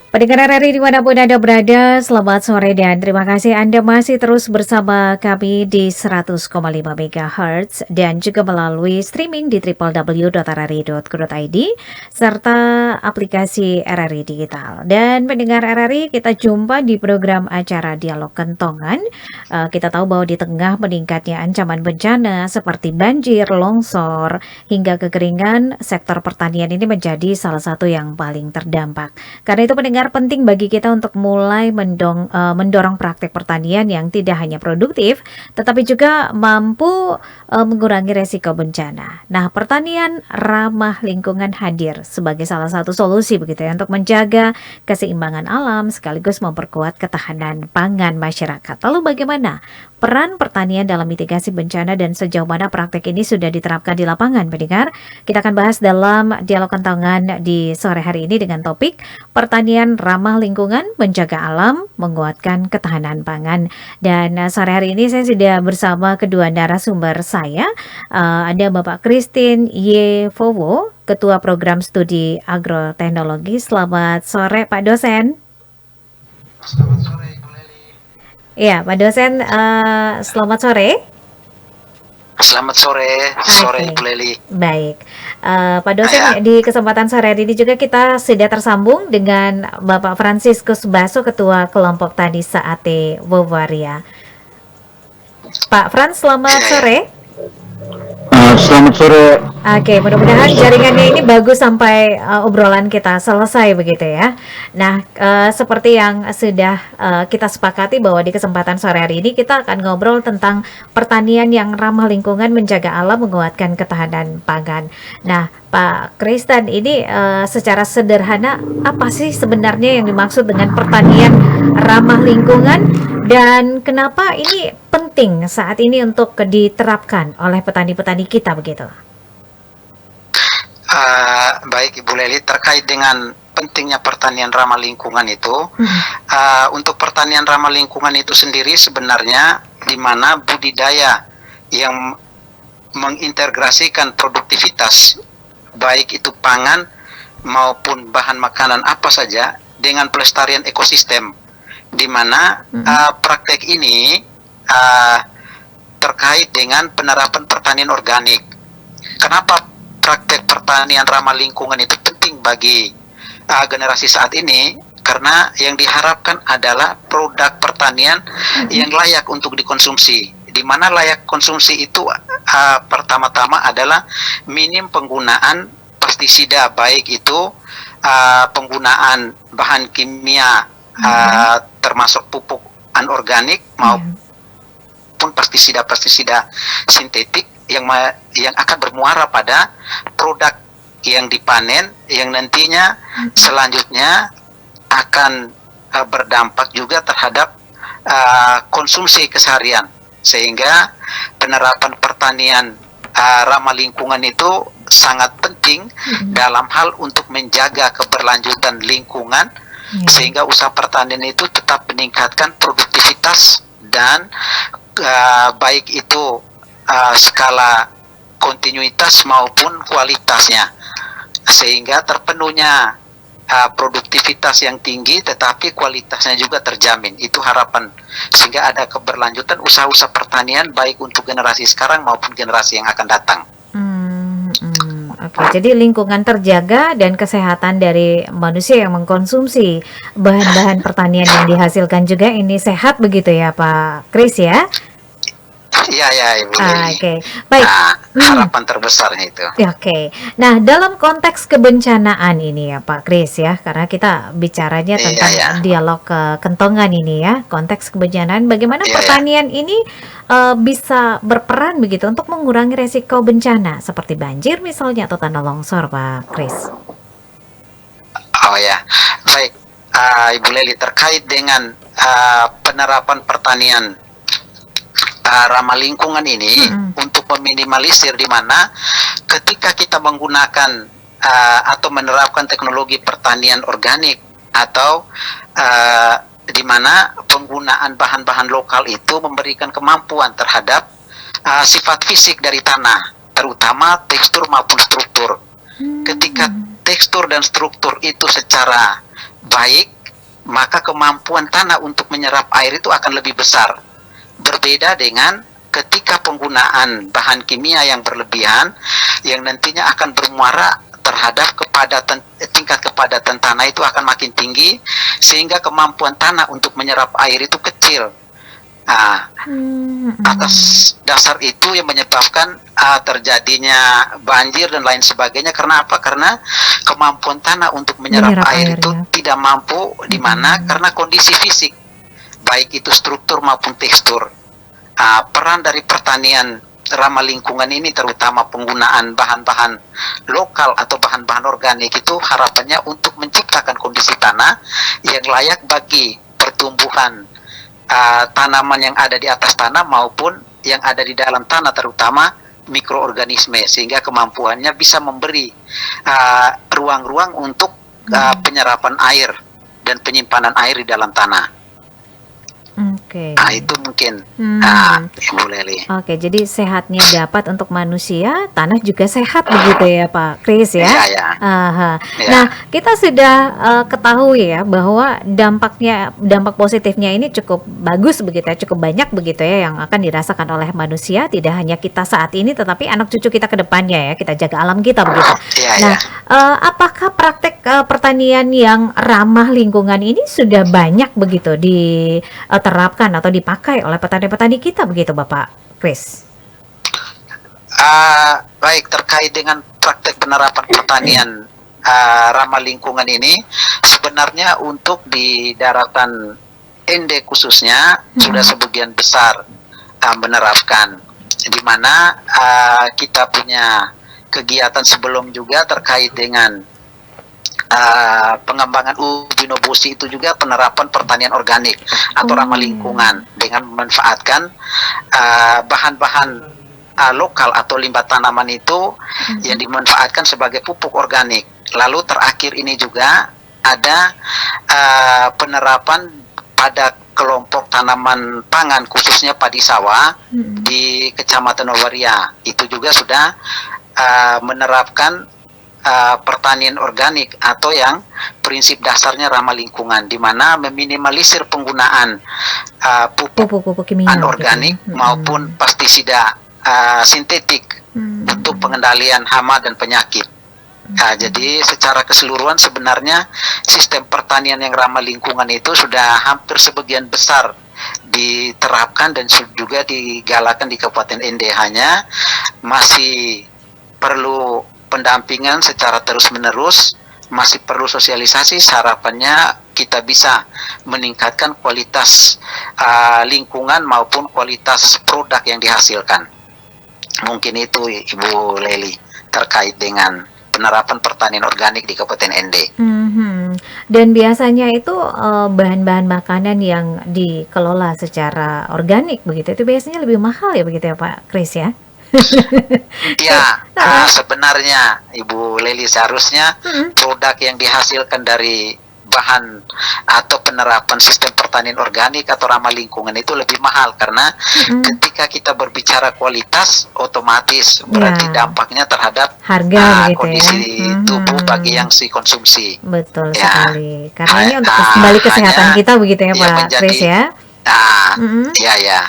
Pendengar RRI dimanapun Anda berada, selamat sore dan terima kasih Anda masih terus bersama kami di 100,5 MHz dan juga melalui streaming di www.rri.co.id serta aplikasi RRI Digital. Dan pendengar RRI, kita jumpa di program acara Dialog Kentongan. Kita tahu bahwa di tengah meningkatnya ancaman bencana seperti banjir, longsor, hingga kekeringan, sektor pertanian ini menjadi salah satu yang paling terdampak. Karena itu pendengar penting bagi kita untuk mulai mendorong praktik pertanian yang tidak hanya produktif, tetapi juga mampu mengurangi resiko bencana. Nah, pertanian ramah lingkungan hadir sebagai salah satu solusi begitu ya untuk menjaga keseimbangan alam sekaligus memperkuat ketahanan pangan masyarakat. Lalu bagaimana peran pertanian dalam mitigasi bencana dan sejauh mana praktik ini sudah diterapkan di lapangan, pendengar? Kita akan bahas dalam dialog kentongan di sore hari ini dengan topik pertanian ramah lingkungan, menjaga alam, menguatkan ketahanan pangan. Dan sore hari ini saya sudah bersama kedua narasumber saya. Ada Bapak Christine Yevowo, Ketua Program Studi Agroteknologi. Selamat sore Pak dosen. Selamat sore Ibu Leli. Ya, Pak dosen, selamat sore. Selamat sore, sore Oke, Ibu Leli. baik. Pak dosen, Ya, di kesempatan sore hari ini juga kita sudah tersambung dengan Bapak Franciscus Baso, Ketua Kelompok Tani Saate Wowaria. Pak Frans, selamat ya, ya. sore. Selamat sore. Oke, mudah-mudahan jaringannya ini bagus sampai obrolan kita selesai begitu ya. Nah, seperti yang sudah kita sepakati bahwa di kesempatan sore hari ini kita akan ngobrol tentang pertanian yang ramah lingkungan, menjaga alam, menguatkan ketahanan pangan. Nah, Pak Kristen, ini secara sederhana apa sih sebenarnya yang dimaksud dengan pertanian ramah lingkungan dan kenapa ini penting saat ini untuk diterapkan oleh petani-petani kita begitu? Baik Ibu Leli, terkait dengan pentingnya pertanian ramah lingkungan itu, untuk pertanian ramah lingkungan itu sendiri sebenarnya di mana budidaya yang mengintegrasikan produktivitas baik itu pangan maupun bahan makanan apa saja dengan pelestarian ekosistem, di mana praktek ini terkait dengan penerapan pertanian organik. Kenapa praktek pertanian ramah lingkungan itu penting bagi generasi saat ini? Karena yang diharapkan adalah produk pertanian yang layak untuk dikonsumsi. Di mana layak konsumsi itu pertama-tama adalah minim penggunaan pestisida, baik itu penggunaan bahan kimia termasuk pupuk anorganik maupun pestisida-pestisida sintetik yang akan bermuara pada produk yang dipanen yang nantinya selanjutnya akan berdampak juga terhadap konsumsi keseharian, sehingga penerapan pertanian ramah lingkungan itu sangat penting dalam hal untuk menjaga keberlanjutan lingkungan, sehingga usaha pertanian itu tetap meningkatkan produktivitas dan baik itu skala kontinuitas maupun kualitasnya, sehingga terpenuhnya produktivitas yang tinggi tetapi kualitasnya juga terjamin. Itu harapan, sehingga ada keberlanjutan usaha-usaha pertanian baik untuk generasi sekarang maupun generasi yang akan datang. Oke, jadi lingkungan terjaga dan kesehatan dari manusia yang mengkonsumsi bahan-bahan pertanian yang dihasilkan juga ini sehat begitu ya Pak Kris ya? Iya ya Ibu Lili. Oke, baik. Harapan terbesarnya itu. Oke. Nah, dalam konteks kebencanaan ini ya Pak Kris ya, karena kita bicaranya tentang dialog kentongan ini ya, konteks kebencanaan, bagaimana pertanian ini bisa berperan begitu untuk mengurangi resiko bencana seperti banjir misalnya atau tanah longsor, Pak Kris? Oh ya, baik Ibu Leli, terkait dengan penerapan pertanian ramah lingkungan ini untuk meminimalisir, di mana ketika kita menggunakan atau menerapkan teknologi pertanian organik atau di mana penggunaan bahan-bahan lokal itu memberikan kemampuan terhadap sifat fisik dari tanah, terutama tekstur maupun struktur. Ketika tekstur dan struktur itu secara baik, maka kemampuan tanah untuk menyerap air itu akan lebih besar. Berbeda dengan ketika penggunaan bahan kimia yang berlebihan yang nantinya akan bermuara terhadap tingkat kepadatan tanah itu akan makin tinggi sehingga kemampuan tanah untuk menyerap air itu kecil. Nah, atas dasar itu yang menyebabkan terjadinya banjir dan lain sebagainya. Karena apa? Karena kemampuan tanah untuk menyerap air itu tidak mampu, di mana karena kondisi fisik, baik itu struktur maupun tekstur. Peran dari pertanian ramah lingkungan ini, terutama penggunaan bahan-bahan lokal atau bahan-bahan organik, itu harapannya untuk menciptakan kondisi tanah yang layak bagi pertumbuhan tanaman yang ada di atas tanah maupun yang ada di dalam tanah, terutama mikroorganisme, sehingga kemampuannya bisa memberi ruang-ruang untuk penyerapan air dan penyimpanan air di dalam tanah. Oke. Itu mungkin Ibu Leli. Oke, jadi sehatnya dapat untuk manusia, tanah juga sehat begitu ya Pak Kris ya? Iya. Aha. Ya. Nah, kita sudah ketahui ya bahwa dampak positifnya ini cukup bagus begitu ya, cukup banyak begitu ya yang akan dirasakan oleh manusia, tidak hanya kita saat ini tetapi anak cucu kita ke depannya ya, kita jaga alam kita begitu. Iya, Nah, apakah praktek pertanian yang ramah lingkungan ini sudah banyak begitu diterapkan atau dipakai oleh petani-petani kita begitu Bapak Kris? Baik, terkait dengan praktek penerapan pertanian ramah lingkungan ini, sebenarnya untuk di daratan ND khususnya sudah sebagian besar menerapkan, di mana kita punya kegiatan sebelum juga terkait dengan pengembangan ubinobosi, itu juga penerapan pertanian organik atau ramah lingkungan dengan memanfaatkan bahan-bahan lokal atau limbah tanaman itu yang dimanfaatkan sebagai pupuk organik. Lalu terakhir ini juga ada penerapan pada kelompok tanaman pangan khususnya padi sawah di Kecamatan Waria. Itu juga sudah menerapkan pertanian organik atau yang prinsip dasarnya ramah lingkungan, di mana meminimalisir penggunaan pupuk kimia organik gitu. maupun pestisida sintetik untuk pengendalian hama dan penyakit. Jadi secara keseluruhan sebenarnya sistem pertanian yang ramah lingkungan itu sudah hampir sebagian besar diterapkan dan juga digalakan di Kabupaten ND. Hanya masih perlu pendampingan secara terus-menerus, masih perlu sosialisasi. Harapannya kita bisa meningkatkan kualitas lingkungan maupun kualitas produk yang dihasilkan. Mungkin itu Ibu Leli terkait dengan penerapan pertanian organik di Kabupaten ND. Dan biasanya itu bahan-bahan makanan yang dikelola secara organik begitu, itu biasanya lebih mahal ya begitu ya Pak Kris ya? Ya, sebenarnya Ibu Leli seharusnya produk yang dihasilkan dari bahan atau penerapan sistem pertanian organik atau ramah lingkungan itu lebih mahal, karena ketika kita berbicara kualitas, otomatis berarti dampaknya terhadap harga gitu kondisi ya. tubuh bagi yang si konsumsi. Betul Ya. sekali. Karena ini untuk kembali kesehatan kita begitu ya Pak Kris ya. Ya.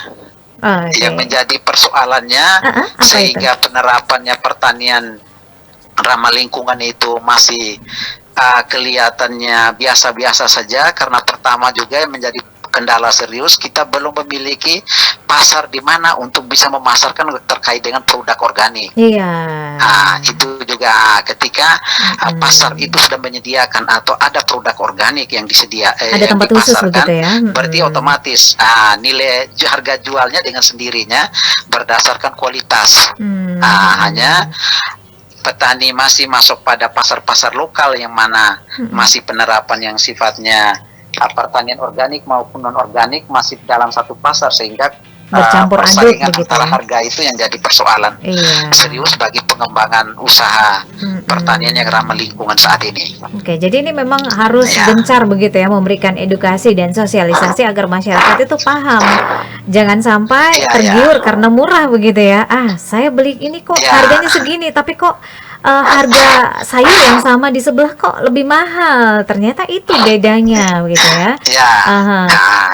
Yang menjadi persoalannya sehingga penerapannya pertanian ramah lingkungan itu masih kelihatannya biasa-biasa saja, karena pertama juga yang menjadi kendala serius, kita belum memiliki pasar di mana untuk bisa memasarkan terkait dengan produk organik. Iya. Itu juga ketika pasar itu sudah menyediakan atau ada produk organik yang ada tempat khusus begitu ya. Berarti otomatis nilai harga jualnya dengan sendirinya berdasarkan kualitas. Hanya petani masih masuk pada pasar-pasar lokal yang mana masih penerapan yang sifatnya pertanian organik maupun non organik masih dalam satu pasar, sehingga bercampur aduk persaingan begitu antara ya. harga itu yang jadi persoalan serius bagi pengembangan usaha pertanian yang ramah lingkungan saat ini. Oke, jadi ini memang harus gencar begitu ya, memberikan edukasi dan sosialisasi agar masyarakat itu paham. Jangan sampai tergiur karena murah begitu ya. Saya beli ini kok harganya segini, tapi kok harga sayur yang sama di sebelah kok lebih mahal. Ternyata itu bedanya begitu ya. Ya, Aha.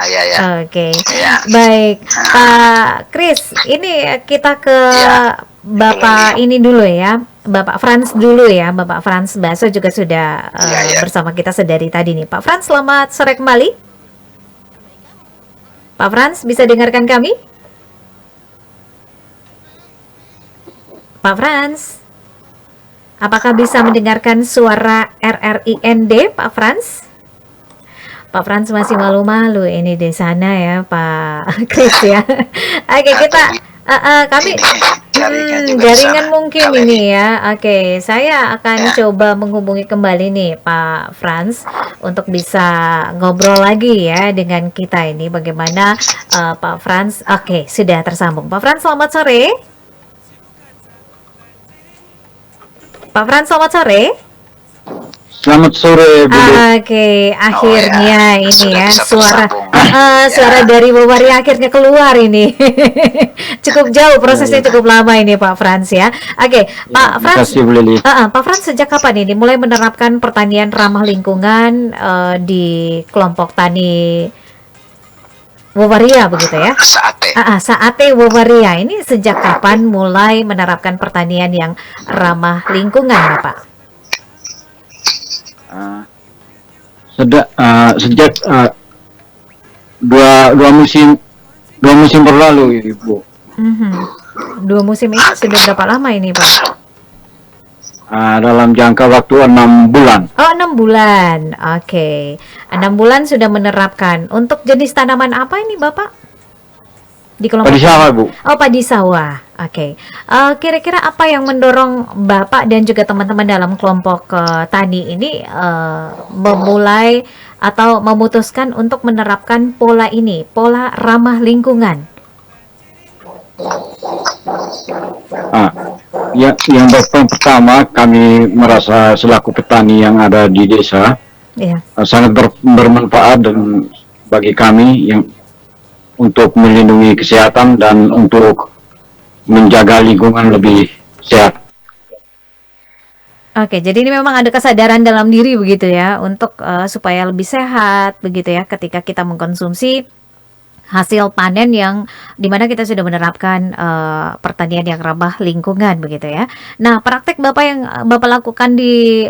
ya, ya, Oke, ya, baik, Pak Kris. Ini kita ke ya. Bapak ini dulu ya, Bapak Franz dulu ya. Bapak Franz Baso juga sudah Ya, ya. bersama kita sedari tadi nih. Pak Franz, selamat sore kembali. Pak Franz, bisa dengarkan kami? Pak Franz, apakah bisa mendengarkan suara RRIND, Pak Franz? Pak Franz masih malu-malu ini di sana ya, Pak Kris ya. Oke, kita kami jaringan mungkin ini ya. Oke, saya akan coba menghubungi kembali nih Pak Franz untuk bisa ngobrol lagi ya dengan kita ini bagaimana Pak Franz. Oke, sudah tersambung. Pak Franz, selamat sore. Pak Franz, selamat sore. Selamat sore, Bu. Oke, akhirnya ini Sudah ya bisa suara tersambung. suara dari Wawari akhirnya keluar ini. Cukup jauh prosesnya, cukup lama ini Pak Frans ya. Oke, Pak Terima Frans. kasih, Bu Lili. Pak Frans, sejak kapan ini mulai menerapkan pertanian ramah lingkungan di kelompok tani Wawaria begitu ya? Saate. Saate Wawaria ini sejak kapan mulai menerapkan pertanian yang ramah lingkungan, Bapak? Sejak dua musim berlalu, Ibu. Mhm. 2 musim ini sudah berapa lama ini, Pak? Dalam jangka waktu 6 bulan. Oh, 6 bulan. Oke. 6 bulan sudah menerapkan. Untuk jenis tanaman apa ini, Bapak? Di kelompok Padi sawah, Bu. Oh, padi sawah. Oke. Kira-kira apa yang mendorong Bapak dan juga teman-teman dalam kelompok tani ini memulai atau memutuskan untuk menerapkan pola ini, pola ramah lingkungan? Yang pertama, kami merasa selaku petani yang ada di desa Iya. sangat bermanfaat dan bagi kami yang untuk melindungi kesehatan dan untuk menjaga lingkungan lebih sehat. Oke, jadi ini memang ada kesadaran dalam diri begitu ya, untuk supaya lebih sehat begitu ya, ketika kita mengkonsumsi hasil panen yang dimana kita sudah menerapkan pertanian yang ramah lingkungan begitu ya. Nah, praktek Bapak yang Bapak lakukan di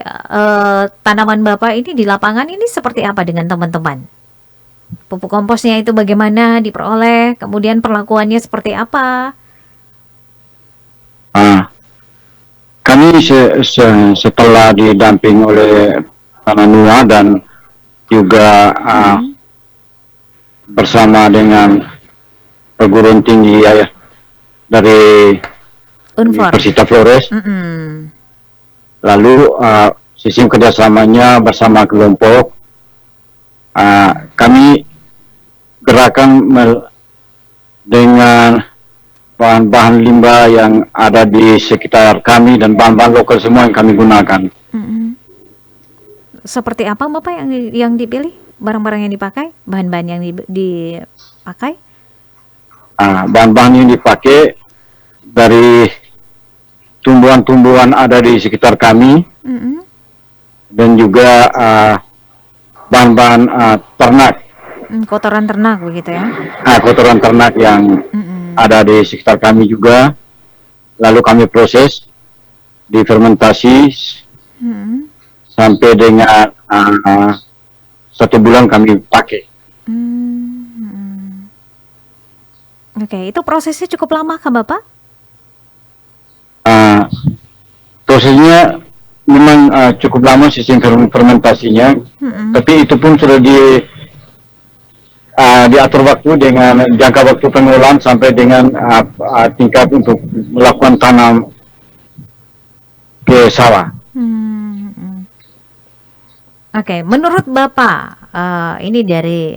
tanaman Bapak ini di lapangan ini seperti apa dengan teman-teman? Pupuk komposnya itu bagaimana diperoleh, kemudian perlakuannya seperti apa? Kami setelah didamping oleh Tananua dan juga bersama dengan perguruan tinggi dari Unfor. Universitas Flores, lalu sistem kerjasamanya bersama kelompok, kami gerakan dengan bahan-bahan limbah yang ada di sekitar kami dan bahan-bahan lokal semua yang kami gunakan. Seperti apa Bapak yang dipilih? Barang-barang yang dipakai? Bahan-bahan yang dipakai? Bahan-bahan yang dipakai dari tumbuhan-tumbuhan ada di sekitar kami, dan juga bahan-bahan ternak. Kotoran ternak begitu ya? Kotoran ternak yang ada di sekitar kami juga, lalu kami proses, difermentasi sampai dengan 1 bulan kami pakai. Oke, itu prosesnya cukup lama kah Bapak? Prosesnya memang cukup lama sistem fermentasinya, tapi itu pun sudah diatur waktu dengan jangka waktu pengolahan sampai dengan tingkat untuk melakukan tanam ke sawah. Oke, menurut Bapak ini dari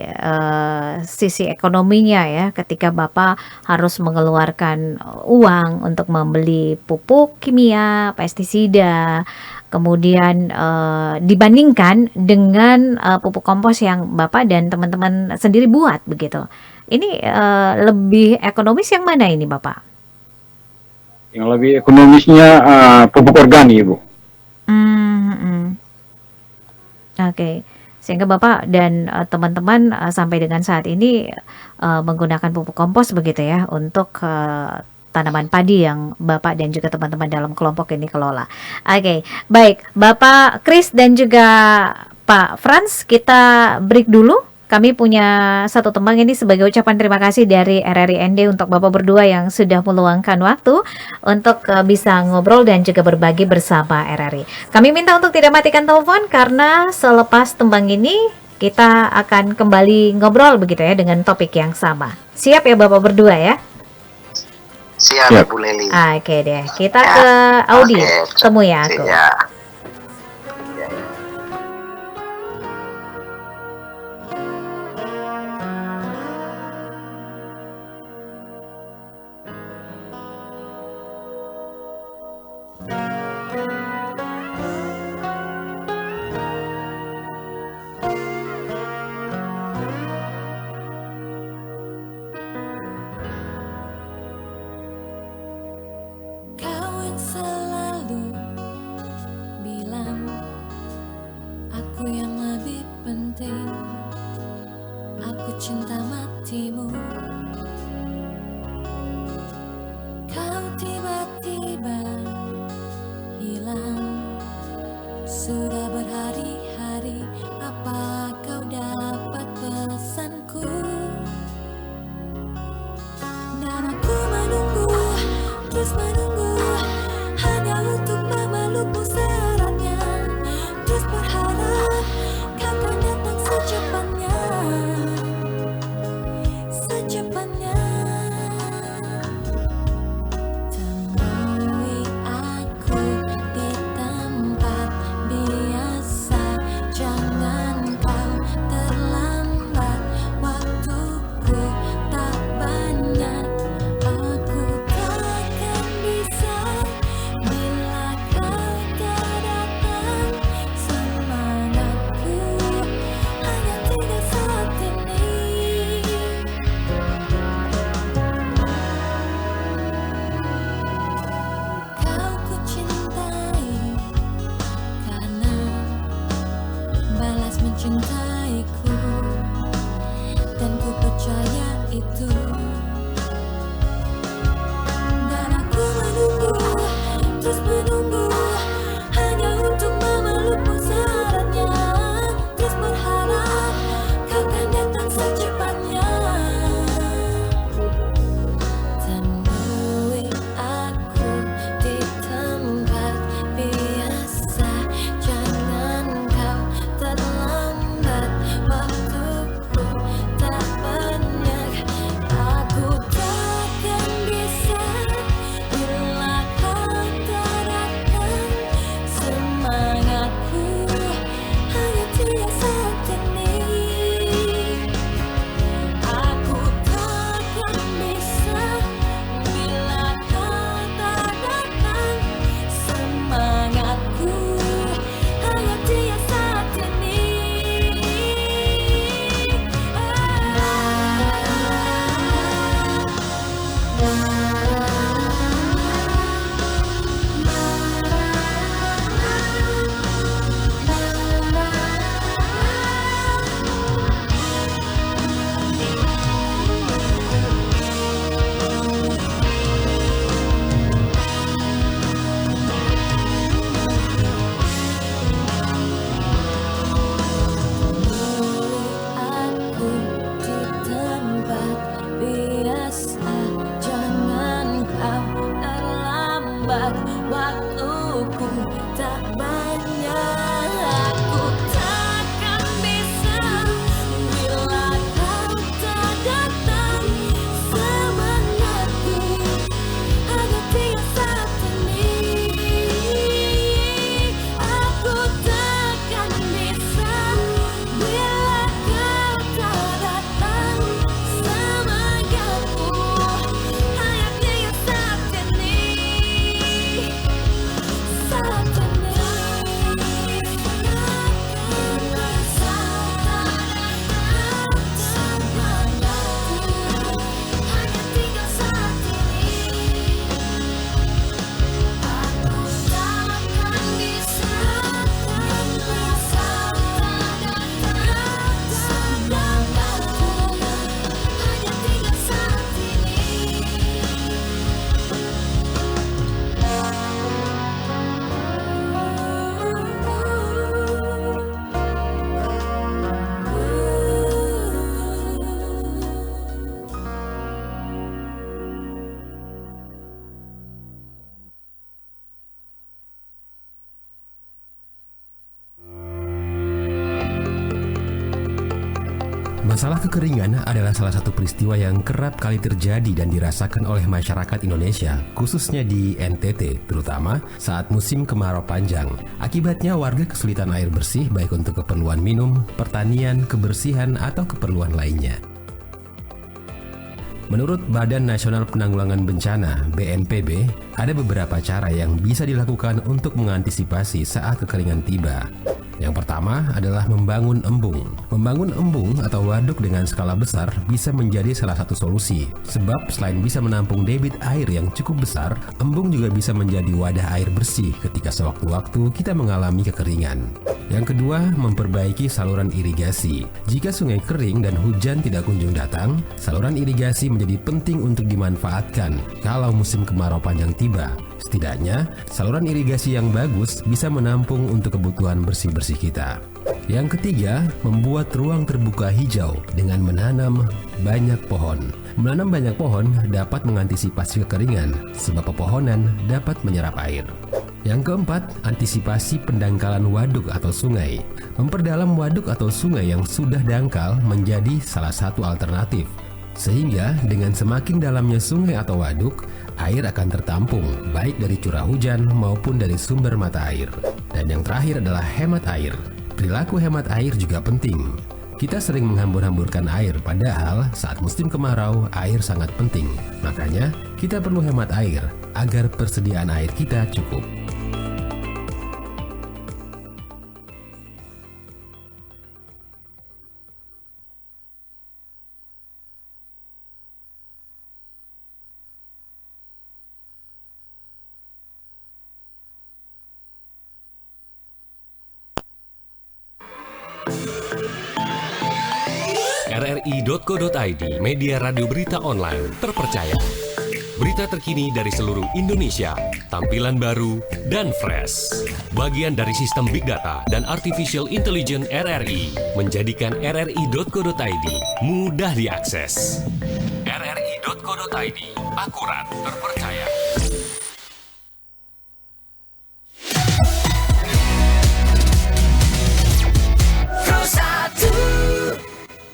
sisi ekonominya ya, ketika Bapak harus mengeluarkan uang untuk membeli pupuk kimia, pestisida, kemudian dibandingkan dengan pupuk kompos yang Bapak dan teman-teman sendiri buat begitu. Ini lebih ekonomis yang mana ini Bapak? Yang lebih ekonomisnya pupuk organik, Bu. Oke. Sehingga Bapak dan teman-teman sampai dengan saat ini menggunakan pupuk kompos begitu ya untuk tanaman padi yang Bapak dan juga teman-teman dalam kelompok ini kelola. Oke, baik. Bapak Kris dan juga Pak Franz, kita break dulu. Kami punya satu tembang ini sebagai ucapan terima kasih dari RRI ND untuk Bapak berdua yang sudah meluangkan waktu untuk bisa ngobrol dan juga berbagi bersama RRI. Kami minta untuk tidak matikan telepon karena selepas tembang ini kita akan kembali ngobrol begitu ya dengan topik yang sama. Siap ya Bapak berdua ya? Siap, Bu Leli. Oke deh, kita ke Audi. Temu ya aku. Siap. Kau yang selalu bilang aku yang lebih penting, aku cinta matimu. Kau tiba-tiba hilang, sudah berhari-hari, apa kau dapat pesanku? Dan aku menunggu, terus menunggu, hanya untuk memelukmu seratnya. Terus berharap kau akan datang secepatnya, secepatnya. Temui aku di tempat biasa, jangan kau terlambat, waktuku tak banyak. Aku takkan bisa bila kau tak datang. Semangatku hanya tinggal saat ini. Kau ku cintai karena balas mencintaiku, dan ku percaya itu. Dan aku menunggu, terus menunggu, hanya untuk memelukmu seratnya. Terus berharap kau akan datang secepatnya. Temui aku di tempat biasa, jangan kau terlambat, waktuku tak banyak. Masalah kekeringan adalah salah satu peristiwa yang kerap kali terjadi dan dirasakan oleh masyarakat Indonesia, khususnya di NTT, terutama saat musim kemarau panjang. Akibatnya warga kesulitan air bersih baik untuk keperluan minum, pertanian, kebersihan, atau keperluan lainnya. Menurut Badan Nasional Penanggulangan Bencana (BNPB), ada beberapa cara yang bisa dilakukan untuk mengantisipasi saat kekeringan tiba. Yang pertama adalah membangun embung. Membangun embung atau waduk dengan skala besar bisa menjadi salah satu solusi. Sebab selain bisa menampung debit air yang cukup besar, embung juga bisa menjadi wadah air bersih ketika sewaktu-waktu kita mengalami kekeringan. Yang kedua, memperbaiki saluran irigasi. Jika sungai kering dan hujan tidak kunjung datang, saluran irigasi menjadi penting untuk dimanfaatkan kalau musim kemarau panjang tiba. Setidaknya, saluran irigasi yang bagus bisa menampung untuk kebutuhan bersih-bersih kita. Yang ketiga, membuat ruang terbuka hijau dengan menanam banyak pohon. Menanam banyak pohon dapat mengantisipasi kekeringan, sebab pepohonan dapat menyerap air. Yang keempat, antisipasi pendangkalan waduk atau sungai. Memperdalam waduk atau sungai yang sudah dangkal menjadi salah satu alternatif. Sehingga dengan semakin dalamnya sungai atau waduk, air akan tertampung baik dari curah hujan maupun dari sumber mata air. Dan yang terakhir adalah hemat air. Perilaku hemat air juga penting. Kita sering menghambur-hamburkan air, padahal saat musim kemarau air sangat penting. Makanya kita perlu hemat air agar persediaan air kita cukup. rri.co.id, media radio berita online terpercaya. Berita terkini dari seluruh Indonesia, tampilan baru dan fresh. Bagian dari sistem Big Data dan Artificial Intelligence RRI menjadikan rri.co.id mudah diakses. rri.co.id, akurat, terpercaya.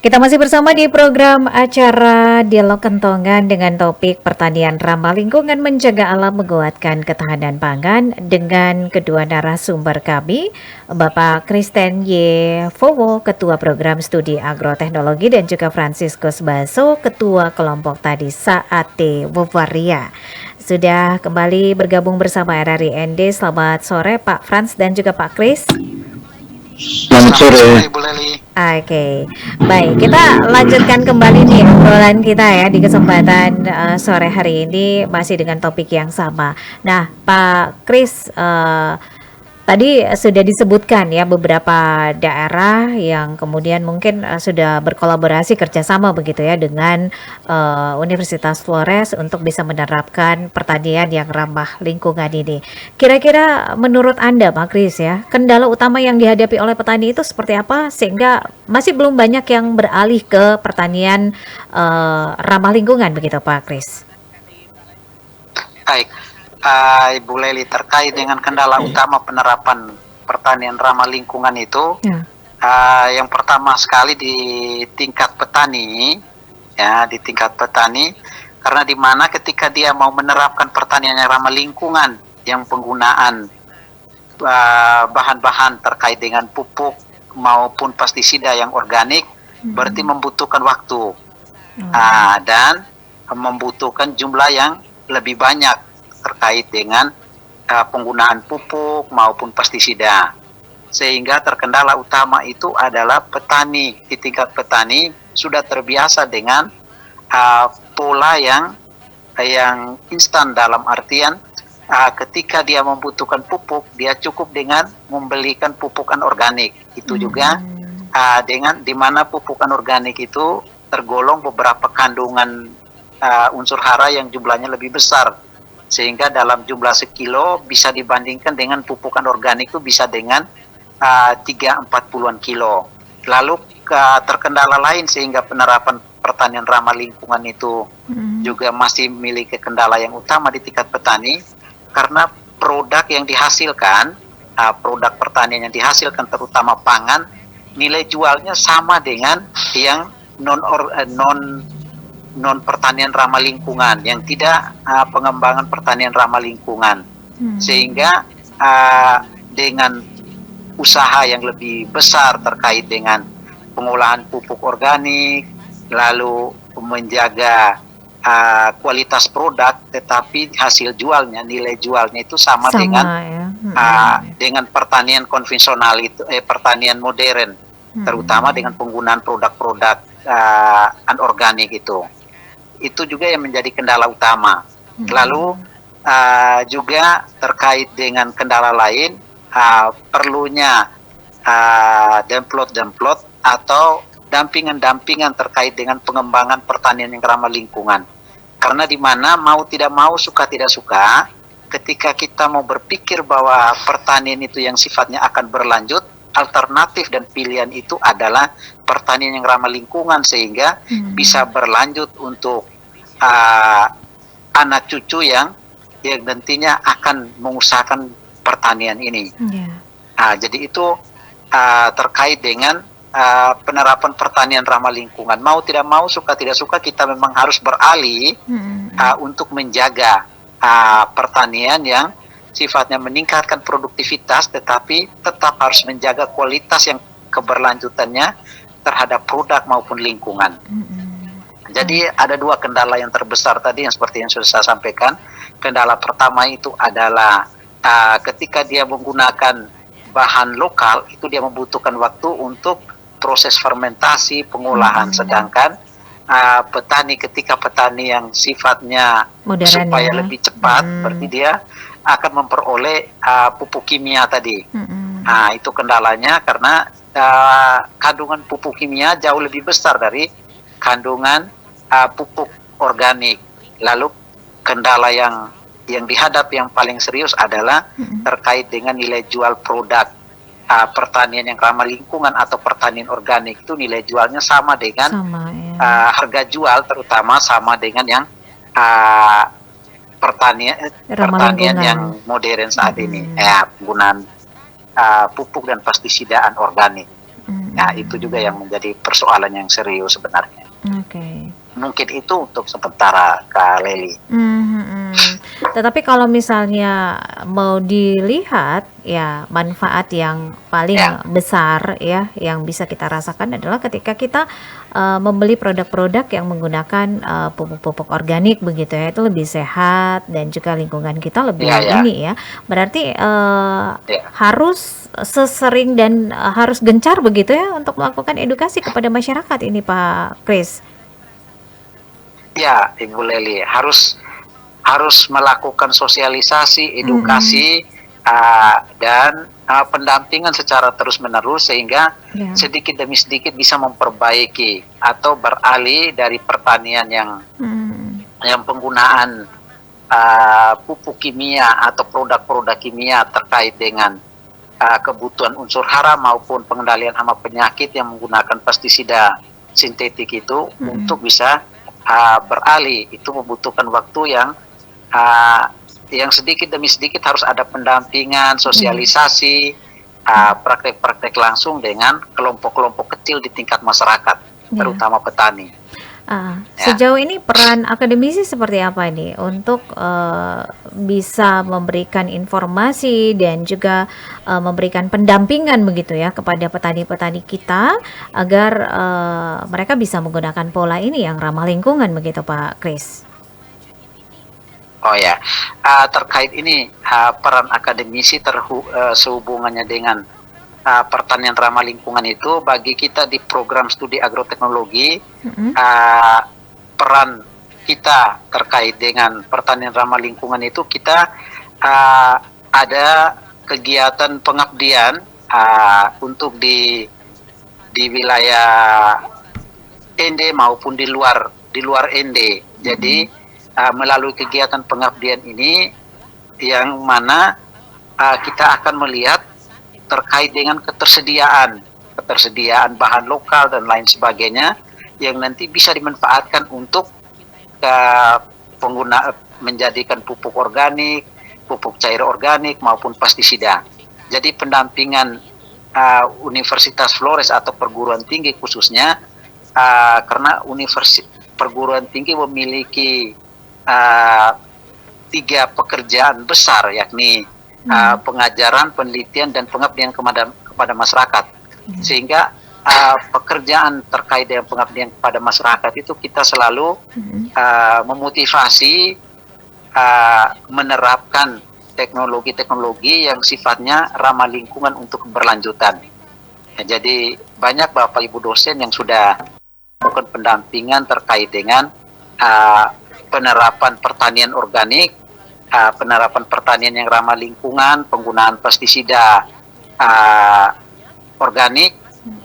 Kita masih bersama di program acara Dialog Kentongan dengan topik pertanian ramah lingkungan menjaga alam menguatkan ketahanan pangan dengan kedua narasumber kami, Bapak Kristen Y. Fowo, Ketua Program Studi Agroteknologi, dan juga Franciscus Baso, Ketua Kelompok Tadi Saate Wovaria. Sudah kembali bergabung bersama RRI ND. Selamat sore Pak Frans dan juga Pak Kris. Selamat sore. Ibu Leli. Oke, baik, kita lanjutkan kembali nih obrolan kita ya di kesempatan sore hari ini masih dengan topik yang sama. Nah, Pak Kris, tadi sudah disebutkan ya beberapa daerah yang kemudian mungkin sudah berkolaborasi kerjasama begitu ya dengan Universitas Flores untuk bisa menerapkan pertanian yang ramah lingkungan ini. Kira-kira menurut Anda Pak Kris ya, kendala utama yang dihadapi oleh petani itu seperti apa sehingga masih belum banyak yang beralih ke pertanian ramah lingkungan begitu Pak Kris? Baik. Ibu Leli, terkait dengan kendala utama penerapan pertanian ramah lingkungan itu, yang pertama sekali di tingkat petani, ya di tingkat petani, karena di mana ketika dia mau menerapkan pertanian yang ramah lingkungan, yang penggunaan bahan-bahan terkait dengan pupuk maupun pestisida yang organik, berarti membutuhkan waktu dan membutuhkan jumlah yang lebih banyak terkait dengan penggunaan pupuk maupun pestisida, sehingga terkendala utama itu adalah petani. Di tingkat petani sudah terbiasa dengan pola yang instan, dalam artian ketika dia membutuhkan pupuk, dia cukup dengan membelikan pupukan organik. Itu juga dengan dimana pupukan organik itu tergolong beberapa kandungan unsur hara yang jumlahnya lebih besar, sehingga dalam jumlah sekilo bisa dibandingkan dengan pupukan organik itu bisa dengan 3-40 kilo. Lalu terkendala lain sehingga penerapan pertanian ramah lingkungan itu juga masih memiliki kendala yang utama di tingkat petani, karena produk yang dihasilkan, produk pertanian yang dihasilkan terutama pangan, nilai jualnya sama dengan yang non pertanian ramah lingkungan, yang tidak pengembangan pertanian ramah lingkungan, sehingga dengan usaha yang lebih besar terkait dengan pengolahan pupuk organik, lalu menjaga kualitas produk, tetapi hasil jualnya, nilai jualnya itu sama dengan ya. dengan pertanian konvensional itu, pertanian modern, terutama dengan penggunaan produk-produk anorganik itu juga yang menjadi kendala utama. Lalu juga terkait dengan kendala lain, perlunya demplot atau dampingan terkait dengan pengembangan pertanian yang ramah lingkungan. Karena di mana mau tidak mau, suka tidak suka, ketika kita mau berpikir bahwa pertanian itu yang sifatnya akan berlanjut, alternatif dan pilihan itu adalah pertanian yang ramah lingkungan, sehingga bisa berlanjut untuk anak cucu yang nantinya akan mengusahakan pertanian ini. Jadi itu terkait dengan penerapan pertanian ramah lingkungan. Mau tidak mau, suka tidak suka, kita memang harus beralih untuk menjaga pertanian yang sifatnya meningkatkan produktivitas, tetapi tetap harus menjaga kualitas yang keberlanjutannya terhadap produk maupun lingkungan. Jadi ada dua kendala yang terbesar tadi yang seperti yang sudah saya sampaikan. Kendala pertama itu adalah ketika dia menggunakan bahan lokal, itu dia membutuhkan waktu untuk proses fermentasi, pengolahan. Sedangkan ketika petani yang sifatnya modern, supaya lebih cepat, berarti dia akan memperoleh pupuk kimia tadi. Itu kendalanya, karena kandungan pupuk kimia jauh lebih besar dari kandungan pupuk organik. Lalu kendala yang dihadap yang paling serius adalah terkait dengan nilai jual produk pertanian yang ramah lingkungan atau pertanian organik. Itu nilai jualnya sama dengan harga jual, terutama sama dengan yang pertanian yang modern saat ini, penggunaan pupuk dan pestisida organik. Itu juga yang menjadi persoalan yang serius sebenarnya. Mungkin itu untuk sementara, Kak Leli. Tetapi kalau misalnya mau dilihat, ya manfaat yang paling besar ya yang bisa kita rasakan adalah ketika kita membeli produk-produk yang menggunakan pupuk-pupuk organik begitu ya, itu lebih sehat dan juga lingkungan kita lebih ini ya. Berarti harus sesering dan harus gencar begitu ya untuk melakukan edukasi kepada masyarakat ini, Pak Kris. Ya, Ibu Leli, harus melakukan sosialisasi, edukasi, dan pendampingan secara terus-menerus, sehingga sedikit demi sedikit bisa memperbaiki atau beralih dari pertanian yang penggunaan pupuk kimia atau produk-produk kimia terkait dengan kebutuhan unsur hara maupun pengendalian hama penyakit yang menggunakan pestisida sintetik itu, untuk bisa beralih. Itu membutuhkan waktu yang sedikit demi sedikit harus ada pendampingan, sosialisasi, praktek-praktek langsung dengan kelompok-kelompok kecil di tingkat masyarakat, terutama petani. Sejauh ini peran akademisi seperti apa ini untuk bisa memberikan informasi dan juga memberikan pendampingan begitu ya kepada petani-petani kita agar mereka bisa menggunakan pola ini yang ramah lingkungan begitu, Pak Kris? Terkait ini peran akademisi sehubungannya dengan pertanian ramah lingkungan itu, bagi kita di program studi agroteknologi, peran kita terkait dengan pertanian ramah lingkungan itu, kita ada kegiatan pengabdian untuk di wilayah ND maupun di luar ND. Jadi melalui kegiatan pengabdian ini, yang mana kita akan melihat terkait dengan ketersediaan bahan lokal dan lain sebagainya, yang nanti bisa dimanfaatkan untuk menjadikan pupuk organik, pupuk cair organik maupun pestisida. Jadi pendampingan Universitas Flores atau perguruan tinggi khususnya karena perguruan tinggi memiliki ah, 3 pekerjaan besar, yakni pengajaran, penelitian, dan pengabdian kepada masyarakat. Sehingga pekerjaan terkait dengan pengabdian kepada masyarakat itu kita selalu memotivasi menerapkan teknologi-teknologi yang sifatnya ramah lingkungan untuk keberlanjutan. Ya, jadi banyak Bapak Ibu dosen yang sudah melakukan pendampingan terkait dengan penerapan pertanian organik, penerapan pertanian yang ramah lingkungan, penggunaan pestisida organik,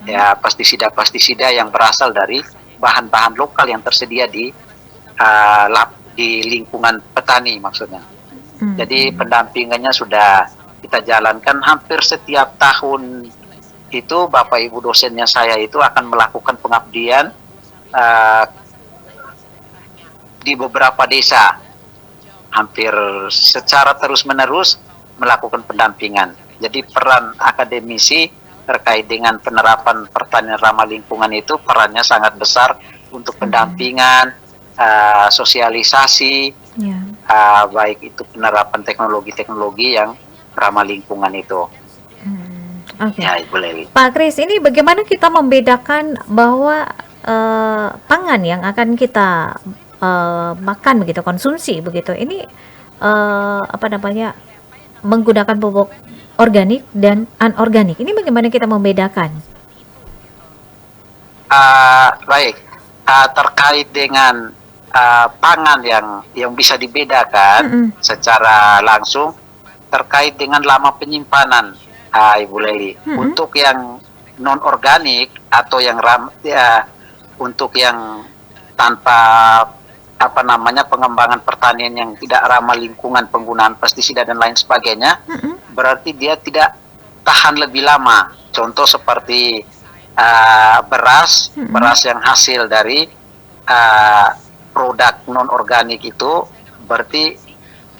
ya pestisida yang berasal dari bahan-bahan lokal yang tersedia di lingkungan petani maksudnya. Jadi pendampingannya sudah kita jalankan hampir setiap tahun. Itu Bapak Ibu dosennya saya itu akan melakukan pengabdian di beberapa desa, hampir secara terus-menerus melakukan pendampingan. Jadi peran akademisi terkait dengan penerapan pertanian ramah lingkungan itu perannya sangat besar untuk pendampingan, sosialisasi, baik itu penerapan teknologi-teknologi yang ramah lingkungan itu. Oke. Ya, Ibu Leli. Pak Kris, ini bagaimana kita membedakan bahwa pangan yang akan kita makan begitu, konsumsi begitu, ini apa namanya, menggunakan pupuk organik dan anorganik. Ini bagaimana kita membedakan? Baik, terkait dengan pangan yang bisa dibedakan secara langsung terkait dengan lama penyimpanan, Ibu Leli. Untuk yang non organik atau yang untuk yang tanpa pengembangan pertanian yang tidak ramah lingkungan, penggunaan pestisida dan lain sebagainya, berarti dia tidak tahan lebih lama. Contoh seperti beras yang hasil dari produk non organik itu, berarti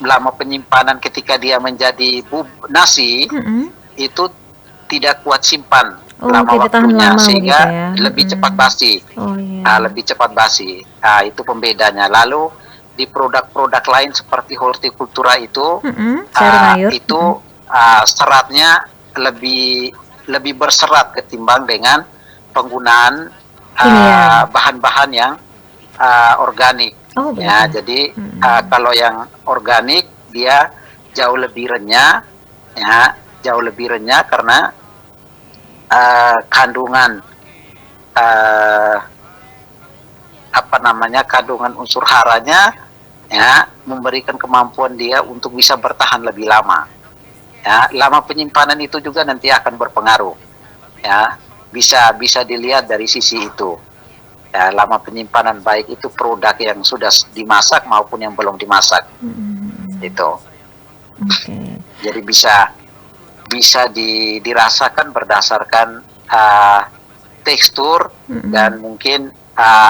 lama penyimpanan ketika dia menjadi nasi itu tidak kuat simpan lama tidak tahan waktunya, lama sehingga begitu ya. lebih cepat basi. Lebih cepat basi. Itu pembedanya. Lalu di produk-produk lain seperti hortikultura itu, itu seratnya lebih berserat ketimbang dengan penggunaan bahan-bahan yang organik. Ya, jadi kalau yang organik dia jauh lebih renyah, ya, jauh lebih renyah karena kandungan kandungan unsur haranya, ya, memberikan kemampuan dia untuk bisa bertahan lebih lama. Ya, lama penyimpanan itu juga nanti akan berpengaruh. Ya, bisa dilihat dari sisi itu. Ya, lama penyimpanan baik itu produk yang sudah dimasak maupun yang belum dimasak. Itu. Jadi bisa dirasakan berdasarkan tekstur dan mungkin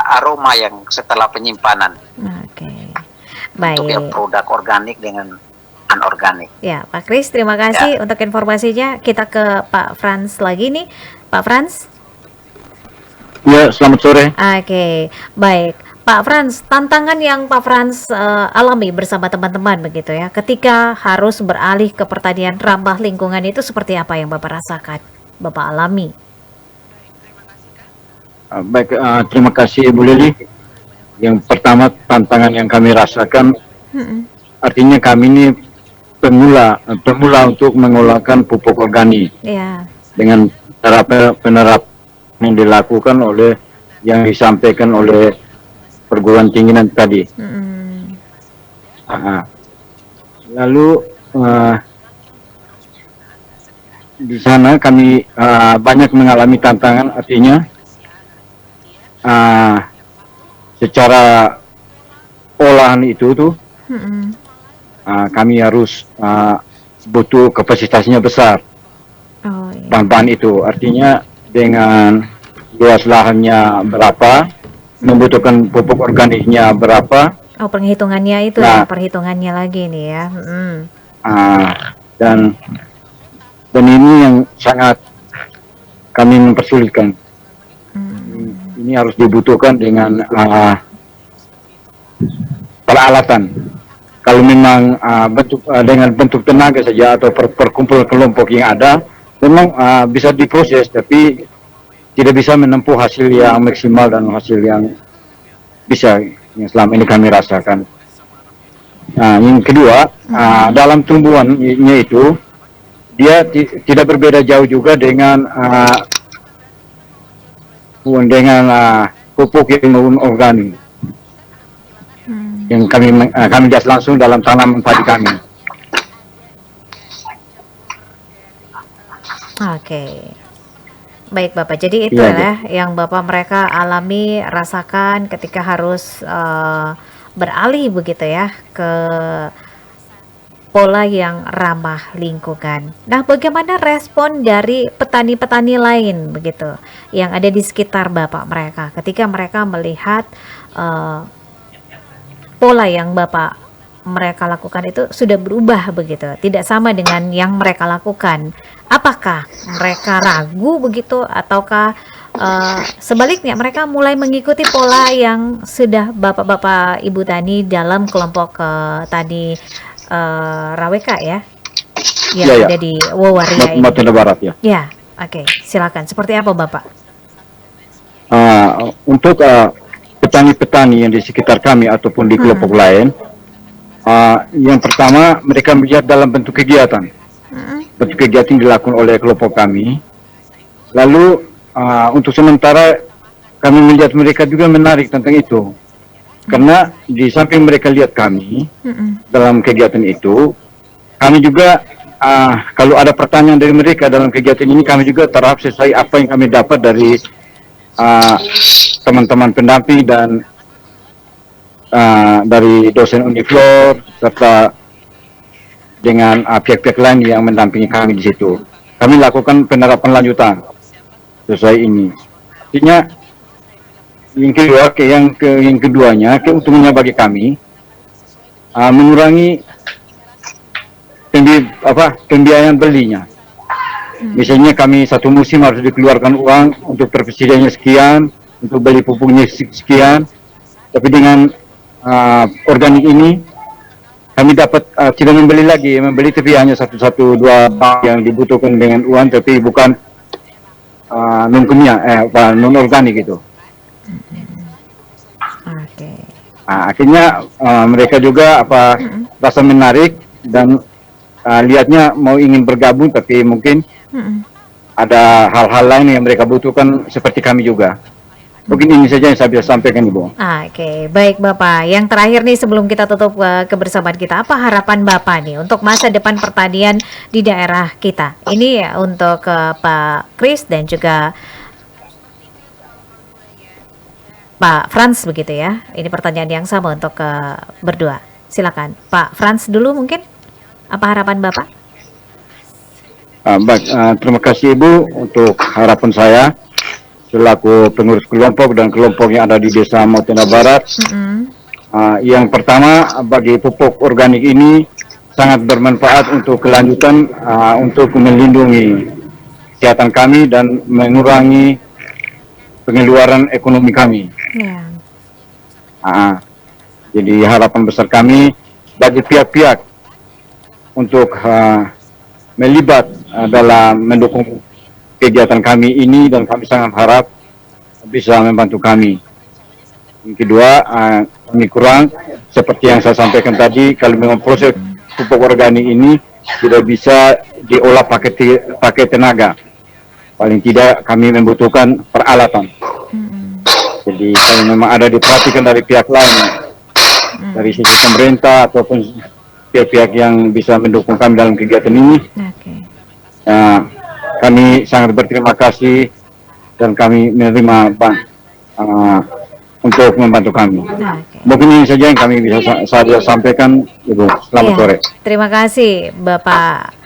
aroma yang setelah penyimpanan. Baik. Untuk yang produk organik dengan anorganik. Ya, Pak Kris, terima kasih untuk informasinya. Kita ke Pak Frans lagi nih. Pak Frans? Ya, selamat sore. Oke, baik. Pak Frans, tantangan yang Pak Frans alami bersama teman-teman begitu ya, ketika harus beralih ke pertanian ramah lingkungan itu seperti apa yang Bapak rasakan, Bapak alami? Baik, terima kasih Ibu Lili. Yang pertama tantangan yang kami rasakan, artinya kami ini pemula untuk mengolahkan pupuk organik dengan penerapan yang dilakukan oleh yang disampaikan oleh perguruan tinggi nanti tadi. Lalu di sana kami banyak mengalami tantangan, artinya secara olahan itu tuh kami harus butuh kapasitasnya besar. Bahan-bahan itu artinya dengan luas lahannya berapa, membutuhkan pupuk organiknya berapa. Perhitungannya itu perhitungannya lagi nih ya. Dan ini yang sangat kami mempersulitkan. ini harus dibutuhkan dengan peralatan. Kalau memang dengan bentuk tenaga saja atau perkumpulan kelompok yang ada, memang bisa diproses, tapi tidak bisa menempuh hasil yang maksimal dan hasil yang bisa yang selama ini kami rasakan. Yang kedua, dalam tumbuhannya itu dia tidak berbeda jauh juga dengan pupuk yang organik yang kami gas langsung dalam tanaman padi kami. Oke. Baik Bapak, jadi itu Iya, ya yang Bapak mereka alami, rasakan ketika harus beralih begitu ya ke pola yang ramah lingkungan. Nah, bagaimana respon dari petani-petani lain begitu yang ada di sekitar Bapak mereka ketika mereka melihat eh, pola yang Bapak mereka lakukan itu sudah berubah begitu, tidak sama dengan yang mereka lakukan. Apakah mereka ragu begitu ataukah sebaliknya mereka mulai mengikuti pola yang sudah Bapak-bapak Ibu tani dalam kelompok tani Raweka ya, yang Iya, ada di Wowaria ini. Natuna Barat ya. Ya, oke, silakan. Seperti apa Bapak? Untuk petani-petani yang di sekitar kami ataupun di kelompok lain, yang pertama mereka melihat dalam bentuk kegiatan. Bentuk kegiatan dilakukan oleh kelompok kami. Lalu untuk sementara kami melihat mereka juga menarik tentang itu. Karena di samping mereka lihat kami dalam kegiatan itu, kami juga kalau ada pertanyaan dari mereka dalam kegiatan ini, kami juga terhadap sesuai apa yang kami dapat dari teman-teman pendamping dan dari dosen Uniflor serta dengan pihak-pihak lain yang mendampingi kami di situ. Kami lakukan penerapan lanjutan sesuai ini. Artinya yang keduanya keuntungannya bagi kami mengurangi pembiayaan belinya. Misalnya kami satu musim harus dikeluarkan uang untuk persediaannya sekian, untuk beli pupuknya sekian, tapi dengan organik ini kami dapat tidak membeli tapi hanya satu dua bak yang dibutuhkan dengan uang, tapi bukan non organik gitu. Oke. Akhirnya mereka juga rasa menarik dan lihatnya mau ingin bergabung, tapi mungkin ada hal-hal lain yang mereka butuhkan seperti kami juga. Mungkin ini saja yang saya bisa sampaikan, Ibu. Oke, baik Bapak. Yang terakhir nih sebelum kita tutup kebersamaan kita, apa harapan Bapak nih untuk masa depan pertanian di daerah kita? Ini untuk Pak Kris dan juga Pak Frans begitu ya. Ini pertanyaan yang sama untuk berdua. Silakan, Pak Frans dulu mungkin. Apa harapan Bapak? Baik, terima kasih Ibu untuk harapan saya selaku pengurus kelompok dan kelompok yang ada di Desa Natuna Barat. Yang pertama, bagi pupuk organik ini sangat bermanfaat untuk kelanjutan untuk melindungi kesehatan kami dan mengurangi pengeluaran ekonomi kami. Ya. Jadi harapan besar kami bagi pihak-pihak untuk melibat dalam mendukung kegiatan kami ini, dan kami sangat harap bisa membantu kami. Yang kedua, kami kurang seperti yang saya sampaikan tadi, kalau memang proses pupuk organik ini tidak bisa diolah pakai tenaga, paling tidak kami membutuhkan peralatan. Jadi kalau memang ada diperhatikan dari pihak lain, dari sisi pemerintah ataupun pihak-pihak yang bisa mendukung kami dalam kegiatan ini, kami sangat berterima kasih dan kami menerima untuk membantu kami. Mungkin ini saja yang kami bisa saya sampaikan, Ibu. Selamat sore. Terima kasih Bapak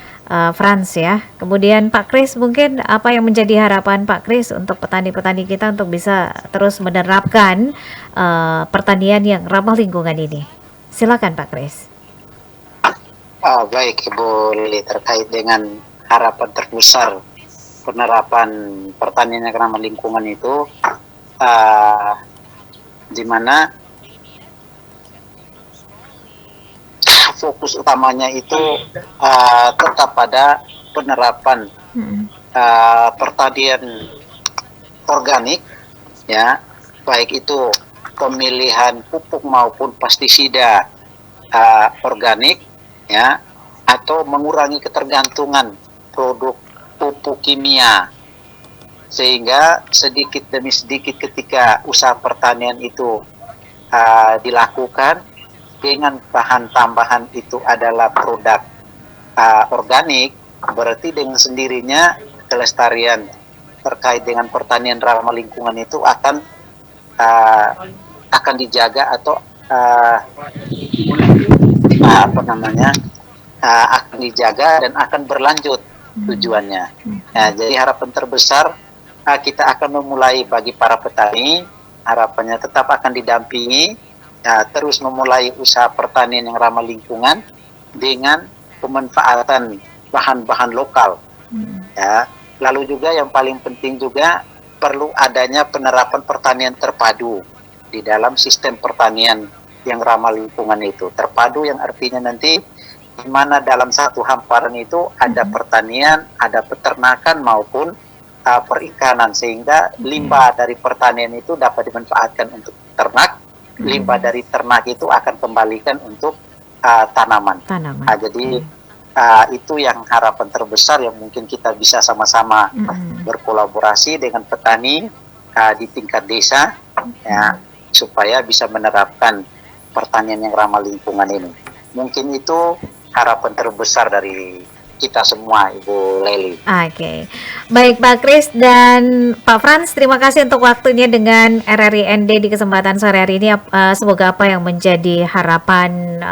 Frans ya. Kemudian Pak Kris, mungkin apa yang menjadi harapan Pak Kris untuk petani-petani kita untuk bisa terus menerapkan pertanian yang ramah lingkungan ini? Silakan Pak Kris. Baik Ibu Lili, terkait dengan harapan terbesar penerapan pertanian yang ramah lingkungan itu, di mana fokus utamanya itu tetap pada penerapan pertanian organik, ya, baik itu pemilihan pupuk maupun pestisida organik, ya, atau mengurangi ketergantungan produk pupuk kimia, sehingga sedikit demi sedikit ketika usaha pertanian itu dilakukan dengan bahan tambahan itu adalah produk organik, berarti dengan sendirinya kelestarian terkait dengan pertanian ramah lingkungan itu akan dijaga atau akan dijaga dan akan berlanjut tujuannya. Jadi harapan terbesar kita akan memulai bagi para petani, harapannya tetap akan didampingi terus memulai usaha pertanian yang ramah lingkungan dengan pemanfaatan bahan-bahan lokal. Ya. Lalu juga yang paling penting juga perlu adanya penerapan pertanian terpadu di dalam sistem pertanian yang ramah lingkungan itu. Terpadu yang artinya nanti di mana dalam satu hamparan itu ada pertanian, ada peternakan maupun perikanan, sehingga limbah dari pertanian itu dapat dimanfaatkan untuk ternak, limbah dari ternak itu akan kembalikan untuk tanaman. Jadi itu yang harapan terbesar yang mungkin kita bisa sama-sama berkolaborasi dengan petani di tingkat desa, ya, supaya bisa menerapkan pertanian yang ramah lingkungan ini. Mungkin itu harapan terbesar dari kita semua, Ibu Leli. Oke. Baik Pak Kris dan Pak Frans, terima kasih untuk waktunya dengan RRI ND di kesempatan sore hari ini. Semoga apa yang menjadi harapan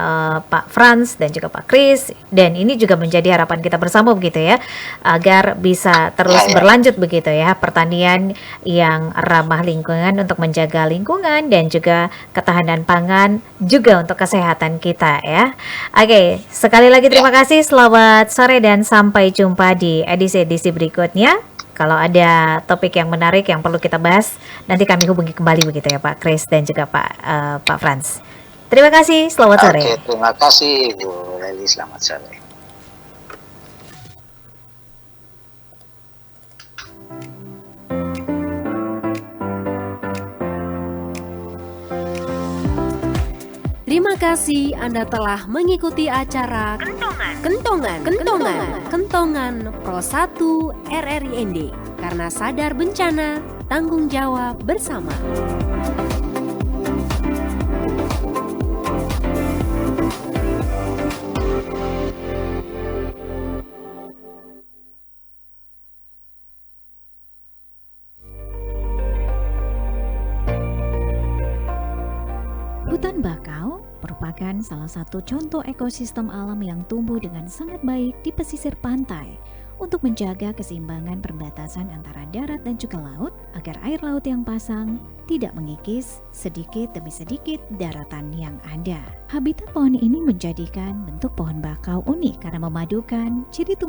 Pak Frans dan juga Pak Kris, dan ini juga menjadi harapan kita bersama begitu ya, agar bisa terus berlanjut begitu ya, pertanian yang ramah lingkungan untuk menjaga lingkungan dan juga ketahanan pangan juga untuk kesehatan kita ya. Oke, sekali lagi terima kasih, selamat sore dan sampai jumpa di edisi-edisi berikutnya. Kalau ada topik yang menarik yang perlu kita bahas, nanti kami hubungi kembali begitu ya Pak Kris dan juga Pak Frans. Terima kasih, selamat sore. Oke, terima kasih Bu Leli, selamat sore. Terima kasih Anda telah mengikuti acara Kentongan Pro 1 RRI ND. Karena sadar bencana, tanggung jawab bersama. Hutan bakau merupakan salah satu contoh ekosistem alam yang tumbuh dengan sangat baik di pesisir pantai untuk menjaga keseimbangan perbatasan antara darat dan juga laut agar air laut yang pasang tidak mengikis sedikit demi sedikit daratan yang ada. Habitat pohon ini menjadikan bentuk pohon bakau unik karena memadukan ciri tumbuhan